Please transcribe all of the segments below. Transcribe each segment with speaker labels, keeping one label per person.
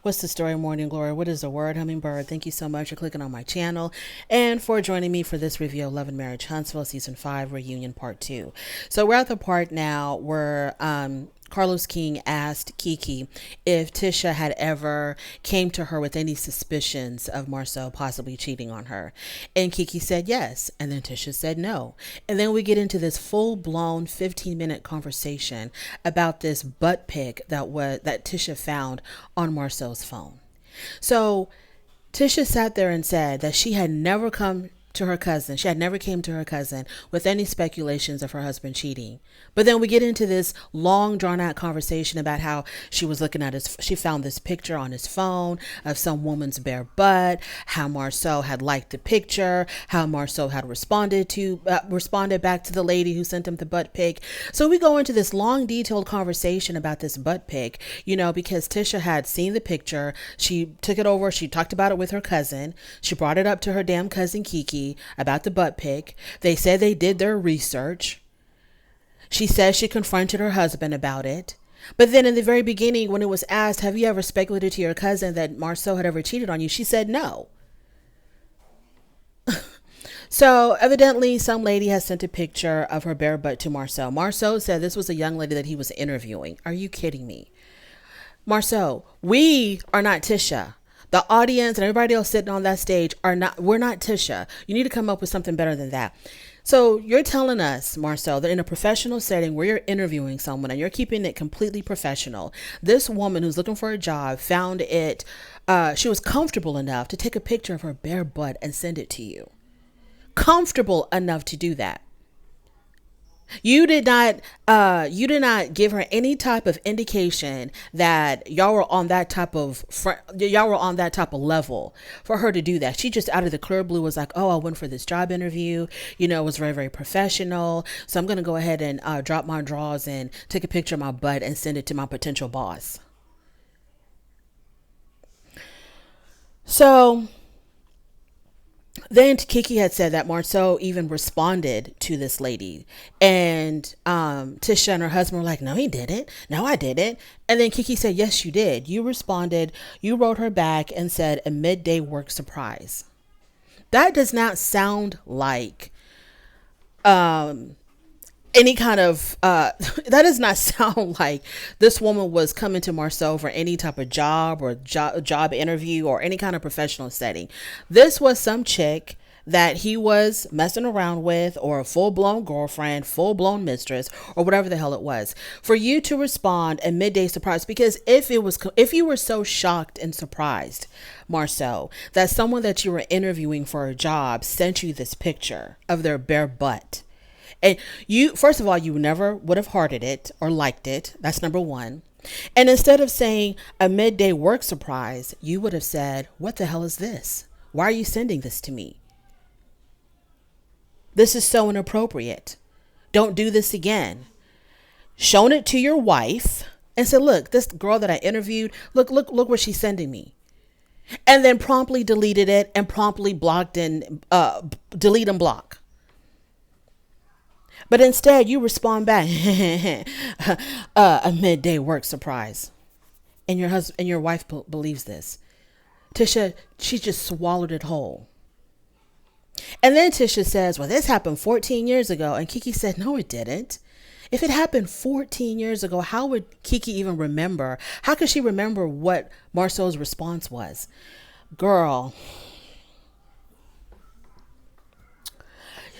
Speaker 1: What's the story, Morning Glory? What is the word, Hummingbird? Thank you so much for clicking on my channel and for joining me for this review of Love and Marriage Huntsville Season 5 Reunion Part 2. So we're at the part now where Carlos King asked Kiki if Tisha had ever came to her with any suspicions of Marcel possibly cheating on her. And Kiki said yes. And then Tisha said no. And then we get into this full-blown 15-minute conversation about this butt pic that Tisha found on Marcel's phone. So Tisha sat there and said that she had never come to her cousin. She had never came to her cousin with any speculations of her husband cheating. But then we get into this long drawn out conversation about how she was looking at she found this picture on his phone of some woman's bare butt, how Marcel had liked the picture, how Marcel had responded back to the lady who sent him the butt pic. So we go into this long detailed conversation about this butt pic, because Tisha had seen the picture. She took it over. She talked about it with her cousin. She brought it up to her damn cousin Kiki about the butt pic. They said they did their research. She says she confronted her husband about it. But then in the very beginning, when it was asked, have you ever speculated to your cousin that Marcel had ever cheated on you? She said no. So evidently some lady has sent a picture of her bare butt to Marcel. Marcel said this was a young lady that he was interviewing. Are you kidding me? Marcel, we are not Tisha. The audience and everybody else sitting on that stage we're not Tisha. You need to come up with something better than that. So you're telling us, Marcel, that in a professional setting where you're interviewing someone and you're keeping it completely professional, this woman who's looking for a job found it, she was comfortable enough to take a picture of her bare butt and send it to you. Comfortable enough to do that. You did not give her any type of indication that y'all were on that type of level for her to do that. She just out of the clear blue was like, oh, I went for this job interview. It was very, very professional. So I'm going to go ahead and drop my drawers and take a picture of my butt and send it to my potential boss. So then Kiki had said that Marcel even responded to this lady, and Tisha and her husband were like, no, he didn't. No, I didn't. And then Kiki said, yes, you did. You responded. You wrote her back and said a midday work surprise. That does not sound like any kind of that does not sound like this woman was coming to Marcel for any type of job or job interview or any kind of professional setting. This was some chick that he was messing around with, or a full-blown girlfriend, full-blown mistress, or whatever the hell it was, for you to respond a midday surprise. Because if you were so shocked and surprised, Marcel, that someone that you were interviewing for a job sent you this picture of their bare butt, and you, first of all, you never would have hearted it or liked it. That's number one. And instead of saying a midday work surprise, you would have said, what the hell is this? Why are you sending this to me? This is so inappropriate. Don't do this again. Shown it to your wife and said, look, this girl that I interviewed, look what she's sending me. And then promptly deleted it and promptly blocked and delete and block. But instead, you respond back, a midday work surprise. And your husband and your wife believes this. Tisha, she just swallowed it whole. And then Tisha says, well, this happened 14 years ago. And Kiki said, no, it didn't. If it happened 14 years ago, how would Kiki even remember? How could she remember what Marcel's response was? Girl,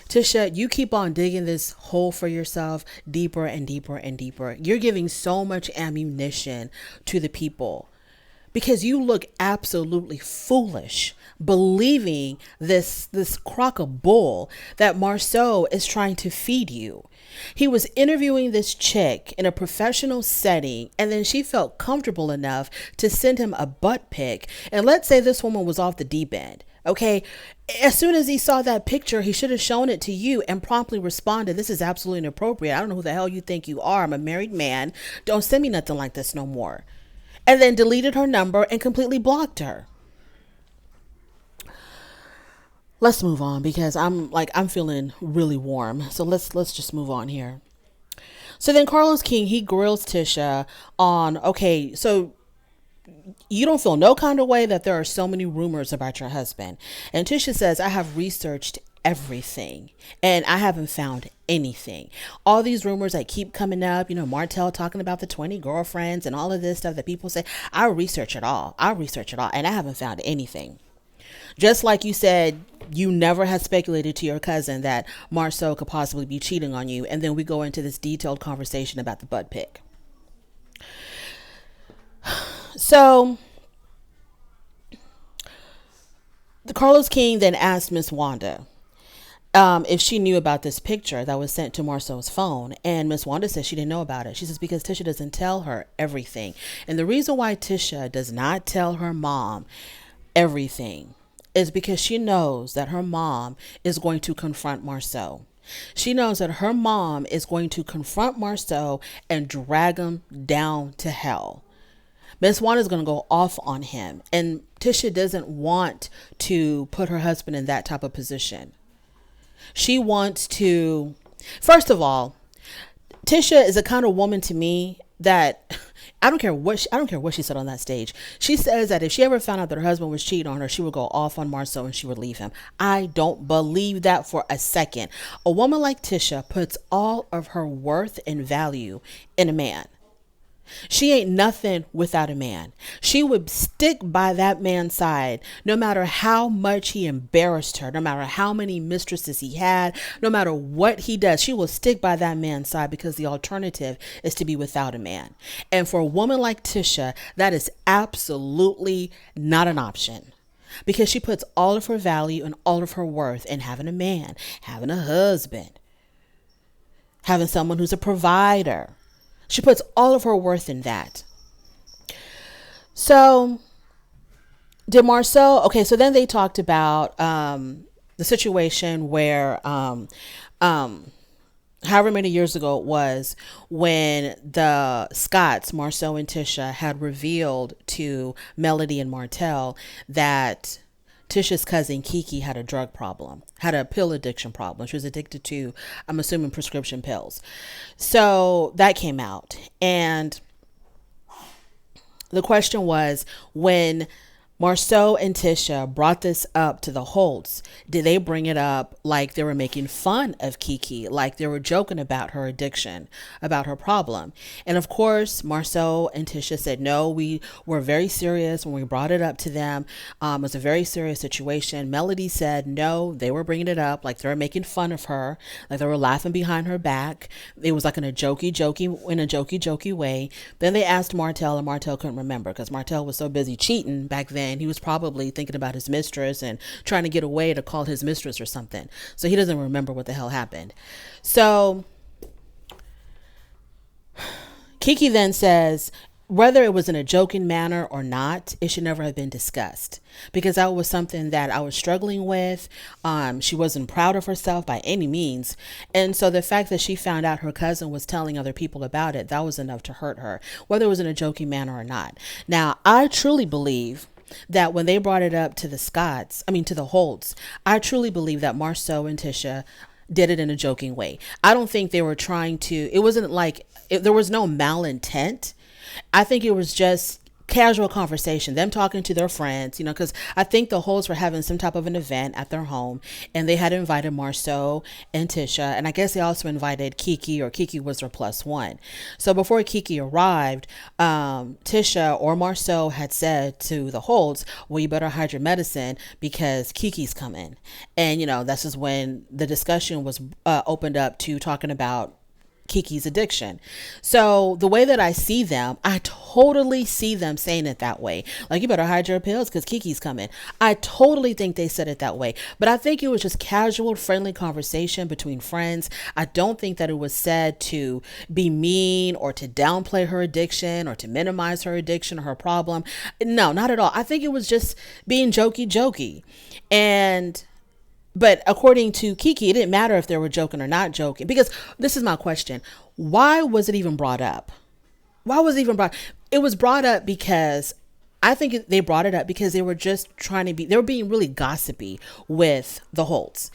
Speaker 1: Tisha, you keep on digging this hole for yourself deeper and deeper and deeper. You're giving so much ammunition to the people because you look absolutely foolish believing this crock of bull that Marcel is trying to feed you. He was interviewing this chick in a professional setting, and then she felt comfortable enough to send him a butt pic. And let's say this woman was off the deep end. Okay, as soon as he saw that picture, he should have shown it to you and promptly responded, this is absolutely inappropriate. I don't know who the hell you think you are. I'm a married man. Don't send me nothing like this no more. And then deleted her number and completely blocked her. Let's move on because I'm feeling really warm. So let's just move on here. So then Carlos King, he grills Tisha on, okay, so you don't feel no kind of way that there are so many rumors about your husband. And Tisha says, I have researched everything and I haven't found anything. All these rumors that keep coming up, Martell talking about the 20 girlfriends and all of this stuff that people say, I research it all. And I haven't found anything. Just like you said, you never had speculated to your cousin that Marceau could possibly be cheating on you. And then we go into this detailed conversation about the butt pic. So the Carlos King then asked Miss Wanda if she knew about this picture that was sent to Marceau's phone. And Miss Wanda says she didn't know about it. She says because Tisha doesn't tell her everything. And the reason why Tisha does not tell her mom everything is because she knows that her mom is going to confront Marceau. She knows that her mom is going to confront Marceau and drag him down to hell. Miss Wanda is going to go off on him. And Tisha doesn't want to put her husband in that type of position. She wants to, first of all, Tisha is a kind of woman to me that I don't care what she said on that stage. She says that if she ever found out that her husband was cheating on her, she would go off on Marceau and she would leave him. I don't believe that for a second. A woman like Tisha puts all of her worth and value in a man. She ain't nothing without a man. She would stick by that man's side no matter how much he embarrassed her, no matter how many mistresses he had, no matter what he does. She will stick by that man's side because the alternative is to be without a man. And for a woman like Tisha, that is absolutely not an option. Because she puts all of her value and all of her worth in having a man, having a husband, having someone who's a provider. She puts all of her worth in that. So did Marceau, okay, so then they talked about the situation where however many years ago it was when the Scotts, Marceau and Tisha, had revealed to Melody and Martell that Tisha's cousin Kiki had a drug problem, had a pill addiction problem. She was addicted to, I'm assuming, prescription pills. So that came out. And the question was, when Marceau and Tisha brought this up to the Holtz, did they bring it up like they were making fun of Kiki, like they were joking about her addiction, about her problem? And of course, Marceau and Tisha said, no, we were very serious when we brought it up to them. It was a very serious situation. Melody said, no, they were bringing it up like they were making fun of her, like they were laughing behind her back. It was like in a jokey way. Then they asked Martell, and Martell couldn't remember because Martell was so busy cheating back then. He was probably thinking about his mistress and trying to get away to call his mistress or something. So he doesn't remember what the hell happened. So Kiki then says, whether it was in a joking manner or not, it should never have been discussed because that was something that I was struggling with. She wasn't proud of herself by any means. And so the fact that she found out her cousin was telling other people about it, that was enough to hurt her, whether it was in a joking manner or not. Now, I truly believe that when they brought it up to the to the Holtz, I truly believe that Marceau and Tisha did it in a joking way. I don't think they were trying to, it wasn't like, there was no malintent. I think it was just casual conversation, them talking to their friends, because I think the Holtz were having some type of an event at their home and they had invited Marceau and Tisha. And I guess they also invited Kiki, or Kiki was their +1. So before Kiki arrived, Tisha or Marceau had said to the Holtz, well, you better hide your medicine because Kiki's coming. And, this is when the discussion was opened up to talking about Kiki's addiction. So the way that I see them, I totally see them saying it that way. Like, you better hide your pills because Kiki's coming. I totally think they said it that way. But I think it was just casual, friendly conversation between friends. I don't think that it was said to be mean or to downplay her addiction or to minimize her addiction or her problem. No, not at all. I think it was just being jokey. But according to Kiki, it didn't matter if they were joking or not joking, because this is my question. Why was it even brought up? It was brought up because I think they brought it up because they were just they were being really gossipy with the Holts.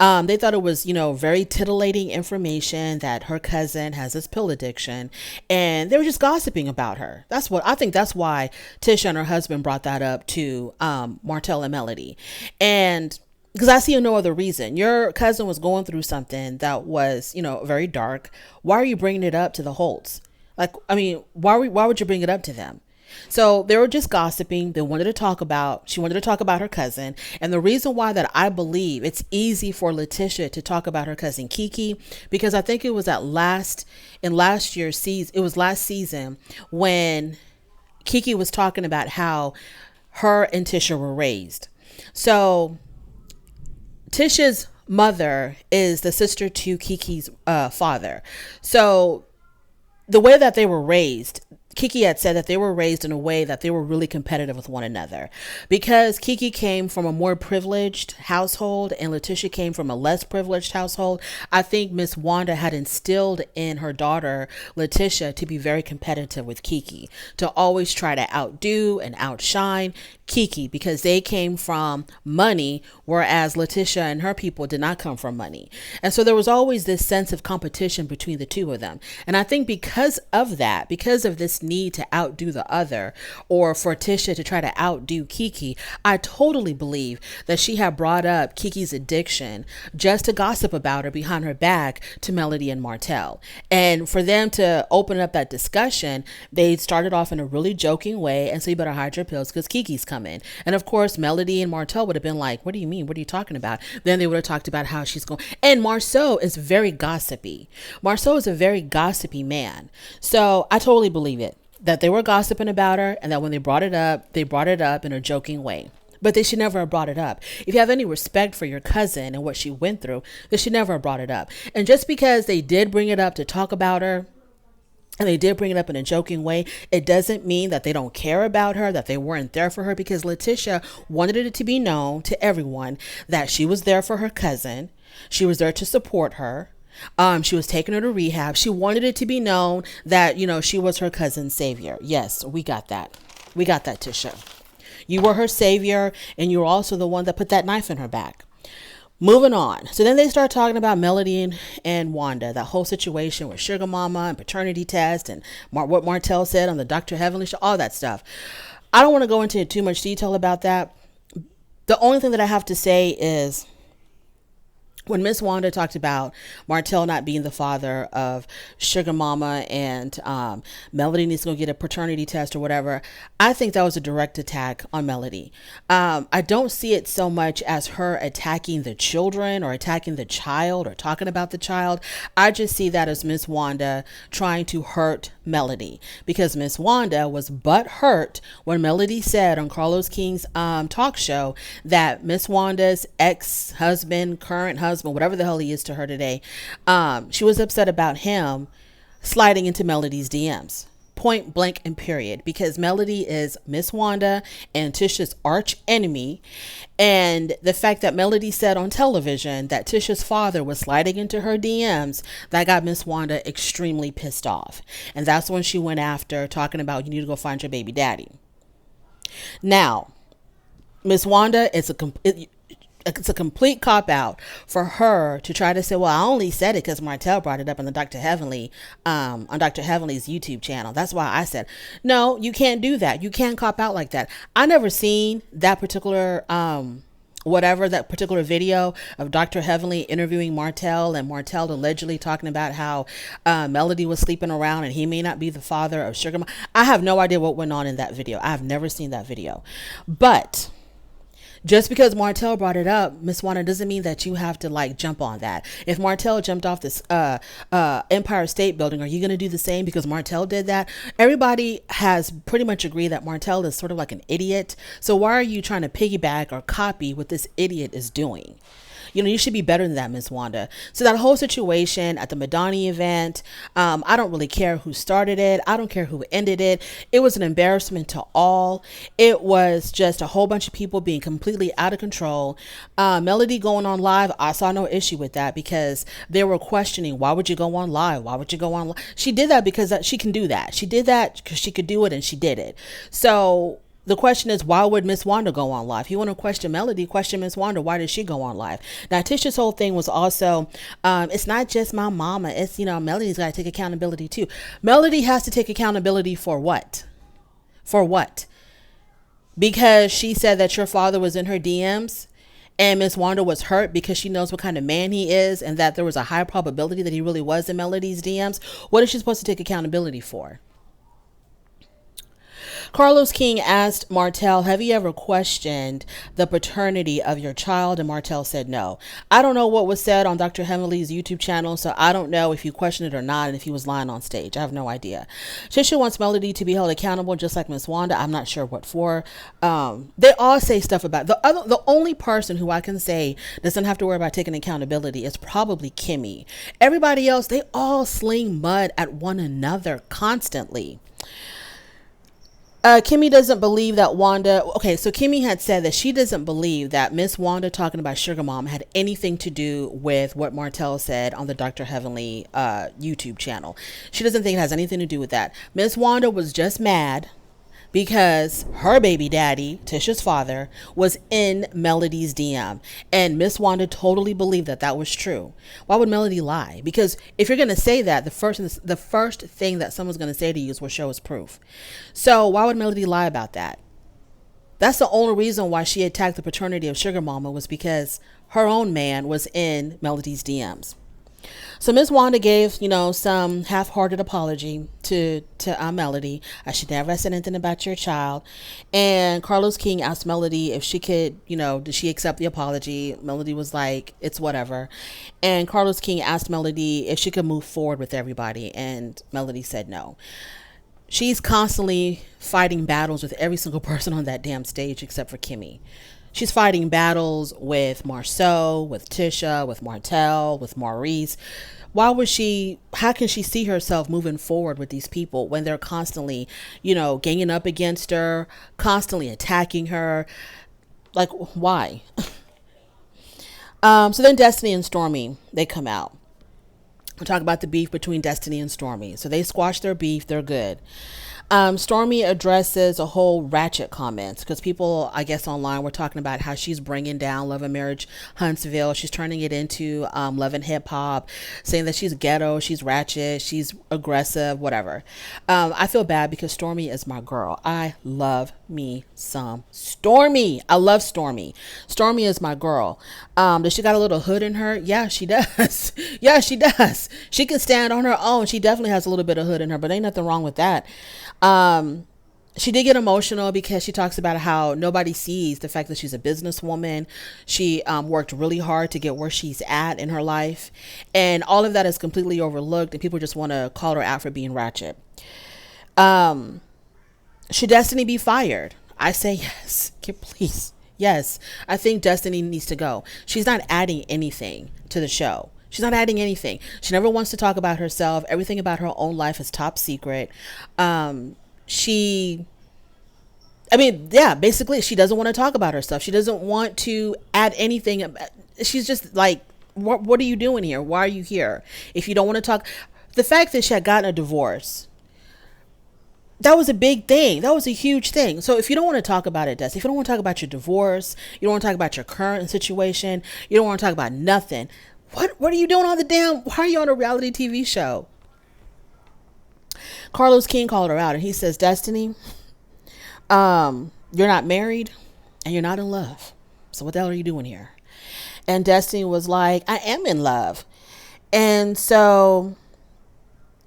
Speaker 1: They thought it was, very titillating information that her cousin has this pill addiction, and they were just gossiping about her. That's why Tisha and her husband brought that up to Martell and Melody. And because I see no other reason. Your cousin was going through something that was, very dark. Why are you bringing it up to the Holts? Like, I mean, why would you bring it up to them? So they were just gossiping. She wanted to talk about her cousin. And the reason why that I believe it's easy for Letitia to talk about her cousin Kiki, because I think it was last season when Kiki was talking about how her and Tisha were raised. So Tisha's mother is the sister to Kiki's father. So the way that they were raised, Kiki had said that they were raised in a way that they were really competitive with one another, because Kiki came from a more privileged household and Letitia came from a less privileged household. I think Miss Wanda had instilled in her daughter Letitia to be very competitive with Kiki, to always try to outdo and outshine Kiki, because they came from money, whereas Letitia and her people did not come from money. And so there was always this sense of competition between the two of them. And I think because of this need to outdo the other, or for Tisha to try to outdo Kiki, I totally believe that she had brought up Kiki's addiction just to gossip about her behind her back to Melody and Martell. And for them to open up that discussion, they started off in a really joking way and so you better hide your pills because Kiki's coming. And of course, Melody and Martell would have been like, what do you mean? What are you talking about? Then they would have talked about how she's going. And Marceau is very gossipy. Marceau is a very gossipy man. So I totally believe it, that they were gossiping about her and that when they brought it up in a joking way. But they should never have brought it up. If you have any respect for your cousin and what she went through, they should never have brought it up. And just because they did bring it up to talk about her, and they did bring it up in a joking way, it doesn't mean that they don't care about her, that they weren't there for her, because Letitia wanted it to be known to everyone that she was there for her cousin. She was there to support her. She was taking her to rehab. She wanted it to be known that, she was her cousin's savior. Yes, we got that. We got that, Tisha. You were her savior, and you were also the one that put that knife in her back. Moving on. So then they start talking about Melody and Wanda, that whole situation with Sugar Mama and paternity test and what Martell said on the Dr. Heavenly show, all that stuff. I don't want to go into too much detail about that. The only thing that I have to say is, when Miss Wanda talked about Martell not being the father of Sugar Mama and Melody needs to go get a paternity test or whatever, I think that was a direct attack on Melody. I don't see it so much as her attacking the children or attacking the child or talking about the child. I just see that as Miss Wanda trying to hurt Melody, because Miss Wanda was butthurt when Melody said on Carlos King's talk show that Miss Wanda's ex-husband, current husband, whatever the hell he is to her today, she was upset about him sliding into Melody's DMs. Point blank and period, because Melody is Miss Wanda and Tisha's arch enemy. And the fact that Melody said on television that Tisha's father was sliding into her DMs, that got Miss Wanda extremely pissed off. And that's when she went after talking about, you need to go find your baby daddy. Now, Miss Wanda, it's a complete cop-out for her to try to say, well, I only said it because Martell brought it up on the Dr. Heavenly, on Dr. Heavenly's YouTube channel. That's why I said, no, you can't do that. You can't cop out like that. I never seen that particular, that particular video of Dr. Heavenly interviewing Martell and Martell allegedly talking about how Melody was sleeping around and he may not be the father of Sugar Mama. I have no idea what went on in that video. I have never seen that video. But just because Martell brought it up, Miss Wanda, doesn't mean that you have to jump on that. If Martell jumped off this Empire State Building, are you going to do the same because Martell did that? Everybody has pretty much agreed that Martell is sort of like an idiot. So why are you trying to piggyback or copy what this idiot is doing? You should be better than that, Miss Wanda. So that whole situation at the Madani event, I don't really care who started it. I don't care who ended it. It was an embarrassment to all. It was just a whole bunch of people being completely out of control. Melody going on live, I saw no issue with that because they were questioning, why would you go on live? Why would you go on live? She did that because she can do that. She did that because she could do it and she did it. So The question is, why would Miss Wanda go on live? If you want to question Melody, question Miss Wanda. Why did she go on live? Now, Tisha's whole thing was also, it's not just my mama. It's, Melody's got to take accountability too. Melody has to take accountability for what? For what? Because she said that your father was in her DMs and Miss Wanda was hurt because she knows what kind of man he is and that there was a high probability that he really was in Melody's DMs. What is she supposed to take accountability for? Carlos King asked Martell, have you ever questioned the paternity of your child? And Martell said no. I don't know what was said on Dr. Heavenly's YouTube channel, so I don't know if you questioned it or not and if he was lying on stage. I have no idea. Tisha wants Melody to be held accountable just like Miss Wanda. I'm not sure what for. They all say stuff about the only person who I can say doesn't have to worry about taking accountability is probably Kimmy. Everybody else, they all sling mud at one another constantly. Kimmy doesn't believe that Wanda. Okay, so Kimmy had said that she doesn't believe that Miss Wanda talking about Sugar Mom had anything to do with what Martell said on the Dr. Heavenly YouTube channel. She doesn't think it has anything to do with that. Miss Wanda was just mad because her baby daddy, Tisha's father, was in Melody's DM. And Miss Wanda totally believed that that was true. Why would Melody lie? Because if you're going to say that, the first thing that someone's going to say to you is will show us proof. So why would Melody lie about that? That's the only reason why she attacked the paternity of Sugar Mama was because her own man was in Melody's DMs. So Miss Wanda gave, some half-hearted apology to Melody. She never said anything about your child. And Carlos King asked Melody if she could, did she accept the apology? Melody was like, it's whatever. And Carlos King asked Melody if she could move forward with everybody. And Melody said no. She's constantly fighting battles with every single person on that damn stage except for Kimmy. She's fighting battles with Marceau, with Tisha, with Martell, with Maurice. How can she see herself moving forward with these people when they're constantly, ganging up against her, constantly attacking her? Like, why? So then Destiny and Stormy, they come out. We'll talk about the beef between Destiny and Stormy. So they squash their beef. They're good. Stormy addresses a whole ratchet comments because people, I guess, online were talking about how she's bringing down Love and Marriage Huntsville. She's turning it into Love and Hip Hop, saying that she's ghetto, she's ratchet, she's aggressive, whatever. I feel bad because Stormy is my girl. I love me some Stormy. I love Stormy. Stormy is my girl. Does she got a little hood in her? Yeah, she does. Yeah, she does. She can stand on her own. She definitely has a little bit of hood in her, but ain't nothing wrong with that. She did get emotional because she talks about how nobody sees the fact that she's a businesswoman. She worked really hard to get where she's at in her life. And all of that is completely overlooked and people just want to call her out for being ratchet. Should Destiny be fired? I say yes. Please. Yes. I think Destiny needs to go. She's not adding anything to the show. She's not adding anything. She never wants to talk about herself. Everything about her own life is top secret. Basically she doesn't want to talk about herself. She doesn't want to add anything. She's just like, what are you doing here? Why are you here? If you don't want to talk, the fact that she had gotten a divorce, that was a big thing. That was a huge thing. So if you don't want to talk about it, Destiny, if you don't want to talk about your divorce, you don't want to talk about your current situation, you don't want to talk about nothing. What are you doing on the damn, why are you on a reality TV show? Carlos King called her out and he says, Destiny, you're not married and you're not in love. So what the hell are you doing here? And Destiny was like, I am in love. And so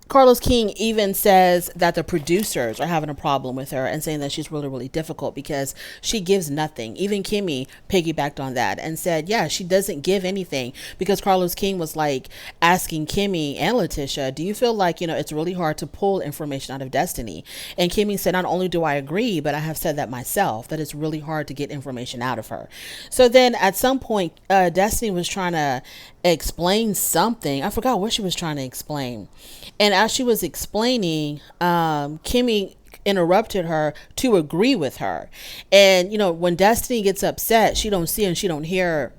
Speaker 1: Carlos King even says that the producers are having a problem with her and saying that she's really, really difficult because she gives nothing. Even Kimmy piggybacked on that and said, yeah, she doesn't give anything, because Carlos King was like asking Kimmy and Letitia, do you feel like, it's really hard to pull information out of Destiny? And Kimmy said, not only do I agree, but I have said that myself, that it's really hard to get information out of her. So then at some point, Destiny was trying to explain something. I forgot what she was trying to explain. And as she was explaining, Kimmy interrupted her to agree with her. And, when Destiny gets upset, she don't see and she don't hear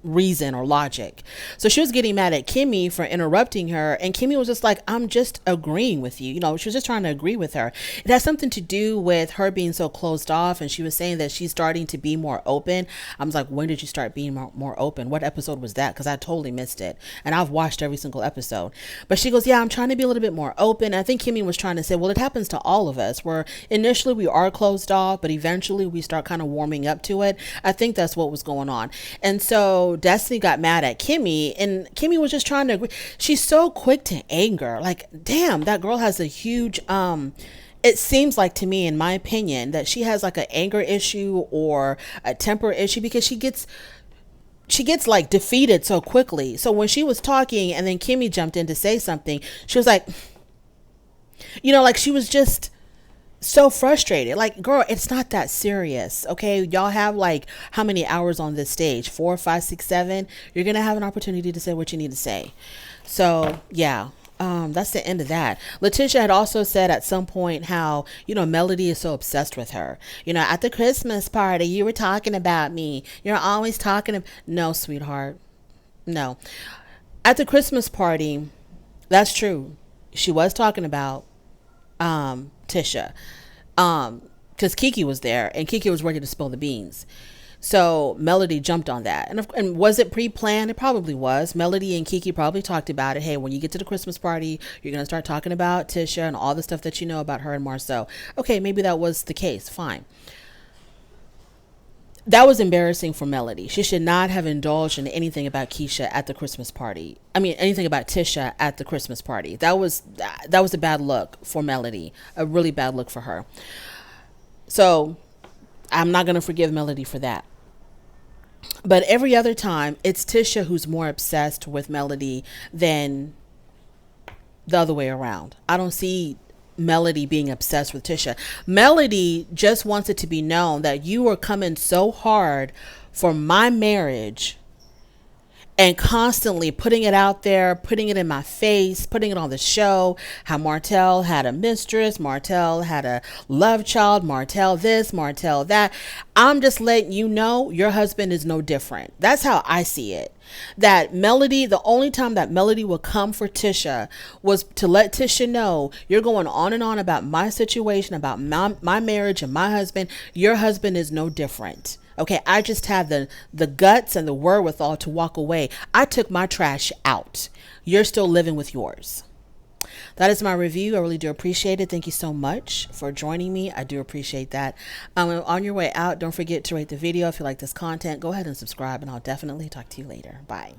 Speaker 1: reason or logic. So she was getting mad at Kimmy for interrupting her, and Kimmy was just like, I'm just agreeing with you. You know, she was just trying to agree with her. It has something to do with her being so closed off, and she was saying that she's starting to be more open. I was like, when did you start being more open? What episode was that? Because I totally missed it, and I've watched every single episode. But she goes, yeah, I'm trying to be a little bit more open. I think Kimmy was trying to say, well, it happens to all of us, where initially we are closed off, but eventually we start kind of warming up to it. I think that's what was going on. And so Destiny got mad at Kimmy, and Kimmy was just trying to agree. She's so quick to anger. Like, damn, that girl has a huge it seems like, to me, in my opinion, that she has like an anger issue or a temper issue, because she gets like defeated so quickly. So when she was talking and then Kimmy jumped in to say something, she was like, you know, like she was just so frustrated. Like, girl, it's not that serious. Okay. Y'all have like how many hours on this stage? 4, 5, 6, 7. You're going to have an opportunity to say what you need to say. So yeah. That's the end of that. Letitia had also said at some point how, you know, Melody is so obsessed with her. You know, at the Christmas party, you were talking about me. You're always talking. No, sweetheart. No. At the Christmas party, that's true. She was talking about Tisha. Because Kiki was there, and Kiki was ready to spill the beans. So Melody jumped on that. And was it pre-planned? It probably was. Melody and Kiki probably talked about it. Hey, when you get to the Christmas party, you're going to start talking about Tisha and all the stuff that you know about her and Marcel. Okay, maybe that was the case. Fine. That was embarrassing for Melody. She should not have indulged in anything about Keisha at the Christmas party. I mean, anything about Tisha at the Christmas party. That was a bad look for Melody. A really bad look for her. So I'm not going to forgive Melody for that. But every other time, it's Tisha who's more obsessed with Melody than the other way around. I don't see Melody being obsessed with Tisha. Melody just wants it to be known that you are coming so hard for my marriage and constantly putting it out there, putting it in my face, putting it on the show, how Martell had a mistress, Martell had a love child, Martell this, Martell that. I'm just letting you know your husband is no different. That's how I see it. That Melody, the only time that Melody would come for Tisha was to let Tisha know, you're going on and on about my situation, about my marriage and my husband. Your husband is no different. Okay, I just have the guts and the wherewithal to walk away. I took my trash out. You're still living with yours. That is my review. I really do appreciate it. Thank you so much for joining me. I do appreciate that. On your way out, don't forget to rate the video. If you like this content, go ahead and subscribe, and I'll definitely talk to you later. Bye.